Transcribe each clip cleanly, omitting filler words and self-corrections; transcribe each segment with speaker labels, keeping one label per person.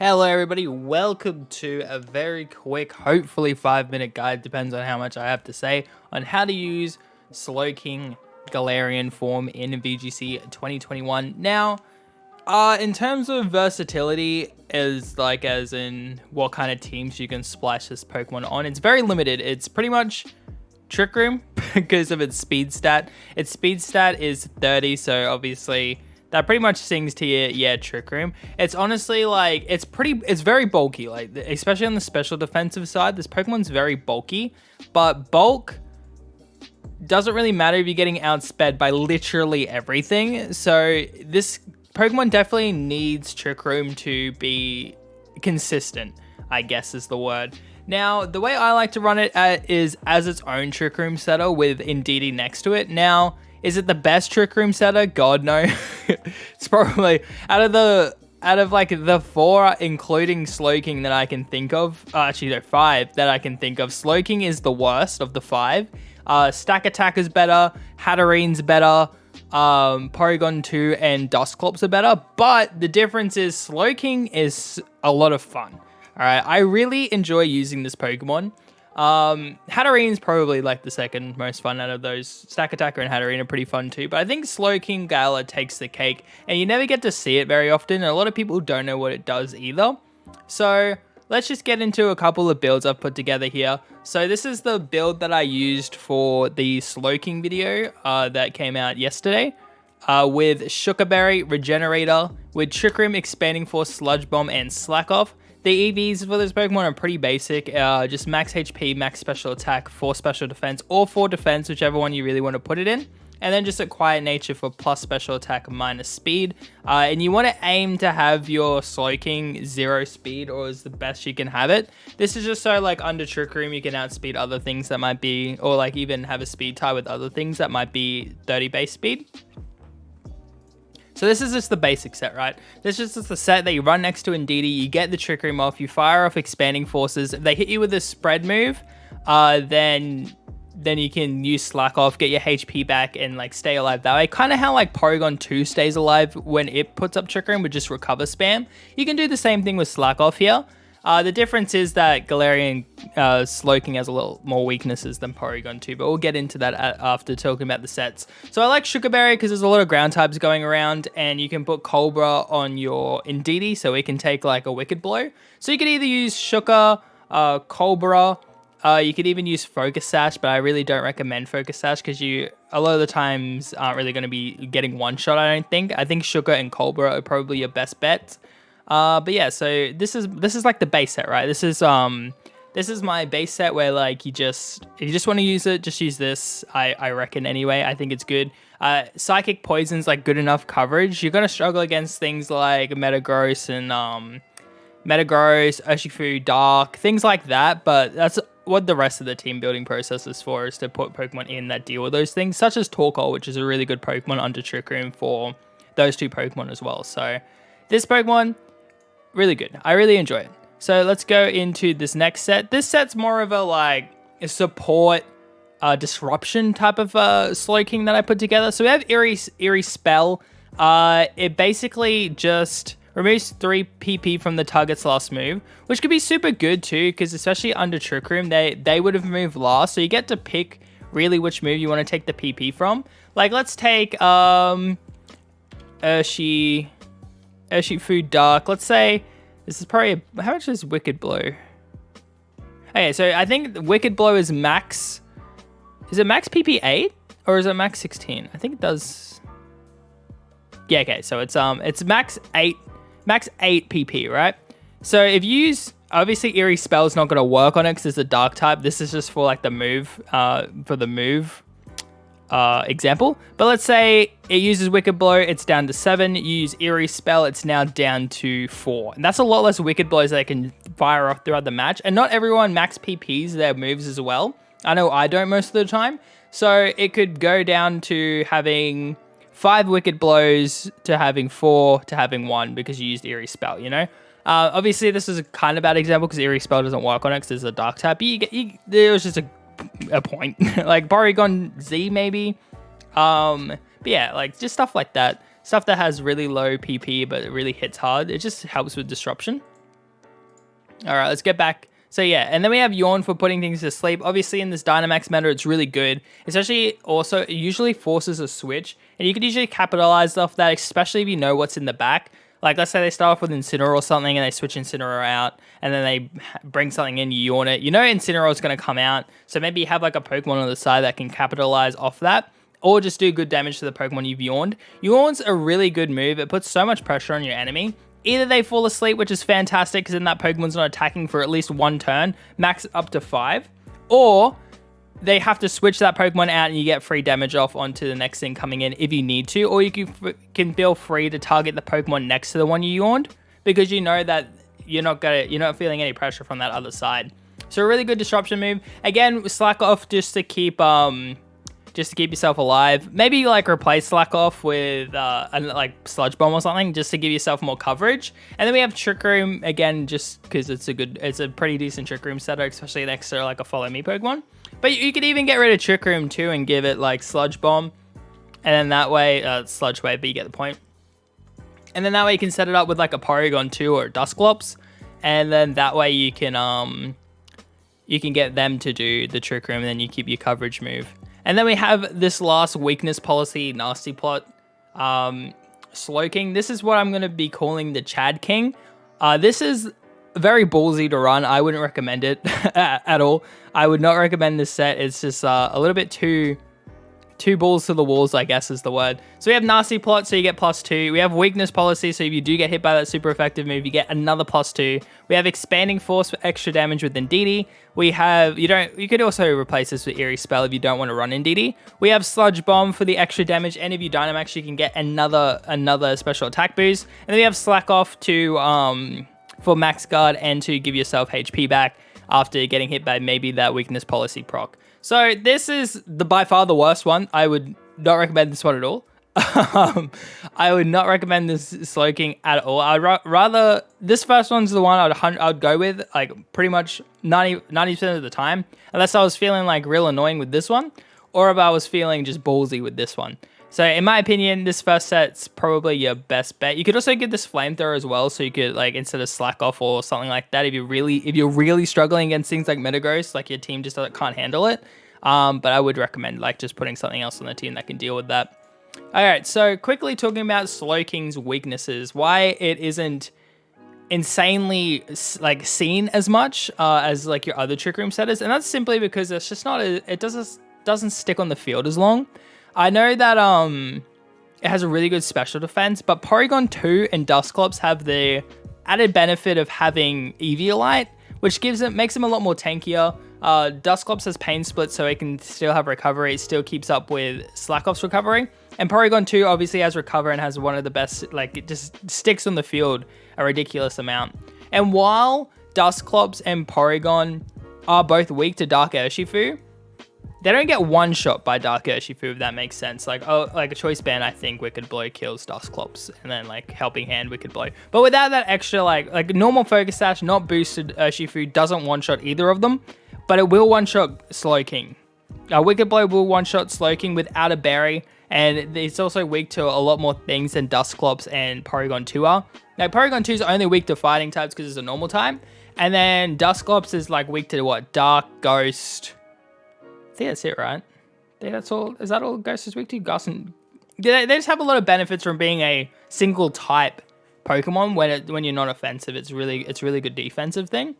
Speaker 1: Hello everybody, welcome to a very quick, hopefully 5-minute guide, depends on how much I have to say, on how to use Slowking Galarian form in VGC 2021. Now, in terms of versatility, as in what kind of teams you can splash this Pokemon on, it's very limited. It's pretty much Trick Room because of its speed stat. Its speed stat is 30, so obviously that pretty much sings to you, yeah, Trick Room. It's honestly like, it's very bulky, like, especially on the special defensive side. This Pokemon's very bulky, but bulk doesn't really matter if you're getting outsped by literally everything. So this Pokemon definitely needs Trick Room to be consistent, I guess is the word. Now, the way I like to run it is as its own Trick Room setter with Indeedee next to it. Now, is it the best Trick Room setter? God, no. It's probably out of the 4, including Slowking that I can think of. Actually, no, 5 that I can think of. Slowking is the worst of the 5. Stack Attack is better. Hatterene's better. Porygon 2 and Dusclops are better. But the difference is Slowking is a lot of fun. Alright, I really enjoy using this Pokemon. Hatterene's probably like the second most fun out of those. Stack Attacker and Hatterene are pretty fun too, but I think Slowking Gala takes the cake, and you never get to see it very often, and a lot of people don't know what it does either. So let's just get into a couple of builds I've put together here. So this is the build that I used for the Slowking video that came out yesterday. With Sugar Berry, Regenerator, with Trick Room, Expanding Force, Sludge Bomb, and Slack Off. The EVs for this Pokemon are pretty basic, just max HP, max special attack, 4 special defense, or 4 defense, whichever one you really want to put it in. And then just a quiet nature for plus special attack, minus speed. And you want to aim to have your Slowking 0 speed, or as the best you can have it. This is just so like under Trick Room you can outspeed other things that might be, or like even have a speed tie with other things that might be 30 base speed. So this is just the basic set, right? This is just the set that you run next to Indeedee, you get the Trick Room off, you fire off Expanding Forces. If they hit you with a spread move, then you can use Slack Off, get your HP back, and like stay alive that way. Kind of how like Porygon 2 stays alive when it puts up Trick Room with just recover spam. You can do the same thing with Slack Off here. The difference is that Galarian Slowking has a little more weaknesses than Porygon 2, but we'll get into that after talking about the sets. So I like Sugar Berry because there's a lot of ground types going around, and you can put Cobra on your Indeedee so it can take like a Wicked Blow. So you could either use Sugar, Cobra, you could even use Focus Sash, but I really don't recommend Focus Sash because you a lot of the times aren't really going to be getting one shot, I don't think. I think Sugar and Cobra are probably your best bets. But yeah, so this is like the base set, right? This is my base set where like if you just want to use it, just use this. I reckon anyway. I think it's good. Psychic Poison's like good enough coverage. You're gonna struggle against things like Metagross and Metagross, Urshifu, Dark, things like that. But that's what the rest of the team building process is for, is to put Pokemon in that deal with those things, such as Torkoal, which is a really good Pokemon under Trick Room for those 2 Pokemon as well. So this Pokemon, really good. I really enjoy it. So let's go into this next set. This set's more of a support disruption type of Slowking that I put together. So we have Eerie Spell. It basically just removes 3 PP from the target's last move, which could be super good too, because especially under Trick Room, they would have moved last. So you get to pick really which move you want to take the PP from. Like let's take Urshifu Dark. Let's say this is probably how much is Wicked Blow? Okay, so I think Wicked Blow is max. Is it max PP 8 or is it max 16? I think it does. Yeah, okay, so it's max 8 PP, right? So if you use, obviously Eerie Spell is not going to work on it because it's a Dark type. This is just for like the move, example. But let's say it uses Wicked Blow, it's down to 7. You use Eerie Spell, it's now down to 4. And that's a lot less Wicked Blows they can fire off throughout the match. And not everyone max PPs their moves as well. I know I don't most of the time. So it could go down to having 5 Wicked Blows to having 4 to having 1 because you used Eerie Spell, you know? Obviously, this is a kind of bad example because Eerie Spell doesn't work on it because it's a Dark type. There was just a point. Like Porygon Z maybe. But yeah, like just stuff like that. Stuff that has really low PP but it really hits hard. It just helps with disruption. All right, let's get back. So yeah, and then we have Yawn for putting things to sleep. Obviously in this Dynamax meta, it's really good. Especially also, it usually forces a switch. And you can usually capitalize off that, especially if you know what's in the back. Like, let's say they start off with Incineroar or something, and they switch Incineroar out, and then they bring something in, you Yawn it. You know Incineroar is going to come out, so maybe you have like a Pokemon on the side that can capitalize off that. Or just do good damage to the Pokemon you've Yawned. Yawn's a really good move. It puts so much pressure on your enemy. Either they fall asleep, which is fantastic because then that Pokemon's not attacking for at least one turn, max up to 5, or they have to switch that Pokemon out and you get free damage off onto the next thing coming in if you need to, or you can feel free to target the Pokemon next to the one you Yawned because you know that you're not feeling any pressure from that other side. So a really good disruption move. Again, slack off just to keep yourself alive. Maybe like replace Slack Off with like Sludge Bomb or something just to give yourself more coverage. And then we have Trick Room again, just because it's a pretty decent Trick Room setup, especially next to like a Follow Me Pokemon. But you could even get rid of Trick Room too and give it like Sludge Bomb, and then that way Sludge Wave, but you get the point. And then that way you can set it up with like a Porygon 2 or a Dusclops, and then that way you can get them to do the Trick Room, and then you keep your coverage move. And then we have this last weakness policy, Nasty Plot, Slowking. This is what I'm going to be calling the Chad King. This is very ballsy to run. I wouldn't recommend it at all. I would not recommend this set. It's just a little bit too balls to the walls, I guess is the word. So we have Nasty Plot, so you get +2. We have Weakness Policy, so if you do get hit by that super effective move, you get another +2. We have Expanding Force for extra damage with Indeedee. We have, you could also replace this with Eerie Spell if you don't want to run Indeedee. We have Sludge Bomb for the extra damage, and if you Dynamax, you can get another special attack boost. And then we have Slack Off for Max Guard and to give yourself HP back after getting hit by maybe that Weakness Policy proc. So this is by far the worst one. I would not recommend this one at all. I would not recommend this Slowking at all. I'd rather, this first one's the one I'd go with like pretty much 90% of the time, unless I was feeling like real annoying with this one, or if I was feeling just ballsy with this one. So in my opinion, this first set's probably your best bet. You could also get this Flamethrower as well, so you could like instead of Slack Off or something like that, if you're really struggling against things like Metagross, like your team just can't handle it. But I would recommend like just putting something else on the team that can deal with that. All right, so quickly talking about Slowking's weaknesses, why it isn't insanely like seen as much as like your other Trick Room setters, and that's simply because it's just not it doesn't stick on the field as long. I know that it has a really good special defense, but Porygon 2 and Dusclops have the added benefit of having Eviolite, which makes them a lot more tankier. Dusclops has Pain Split, so it can still have recovery. It still keeps up with Slack Off's recovery. And Porygon 2 obviously has recover and has one of the best, like it just sticks on the field a ridiculous amount. And while Dusclops and Porygon are both weak to Dark Urshifu, they don't get one shot by Dark Urshifu, if that makes sense. Like a Choice Band, I think Wicked Blow kills Dusclops, and then like Helping Hand, Wicked Blow. But without that extra like normal Focus Sash, not boosted Urshifu doesn't one-shot either of them, but it will one-shot Slowking. Wicked Blow will one-shot Slowking without a berry, and it's also weak to a lot more things than Dusclops and Porygon 2 are. Now, Porygon 2 is only weak to fighting types because it's a normal type, and then Dusclops is like weak to what? Dark, Ghost. I think that's it, right? I think that's all. Is that all Ghost is weak to? Ghost and they just have a lot of benefits from being a single type Pokemon when you're not offensive. It's really good defensive thing.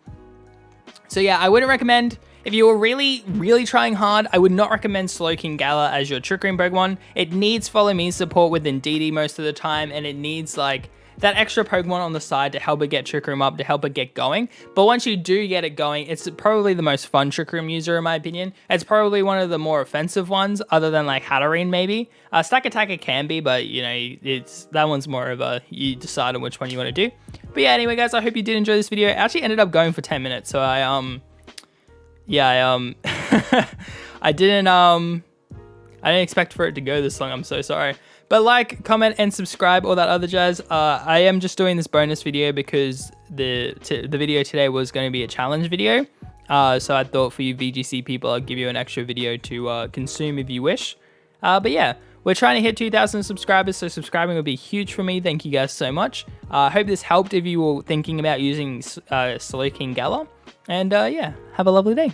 Speaker 1: So yeah, I wouldn't recommend, if you were really trying hard, I would not recommend Slowking Gala as your Trick Room Pokemon. It needs Follow Me support with Indeedee most of the time, and it needs like that extra Pokemon on the side to help it get Trick Room up, to help it get going. But once you do get it going, it's probably the most fun Trick Room user in my opinion. It's probably one of the more offensive ones, other than like Hatterene maybe. Stack Attacker can be, but you know, that one's more of a, you decide on which one you want to do. But yeah, anyway guys, I hope you did enjoy this video. It actually ended up going for 10 minutes, so I didn't expect for it to go this long. I'm so sorry. But like, comment, and subscribe, all that other jazz. I am just doing this bonus video because the video today was going to be a challenge video. So I thought for you VGC people, I'll give you an extra video to consume if you wish. But yeah, we're trying to hit 2,000 subscribers, so subscribing would be huge for me. Thank you guys so much. I hope this helped if you were thinking about using Slowking Galar. And yeah, have a lovely day.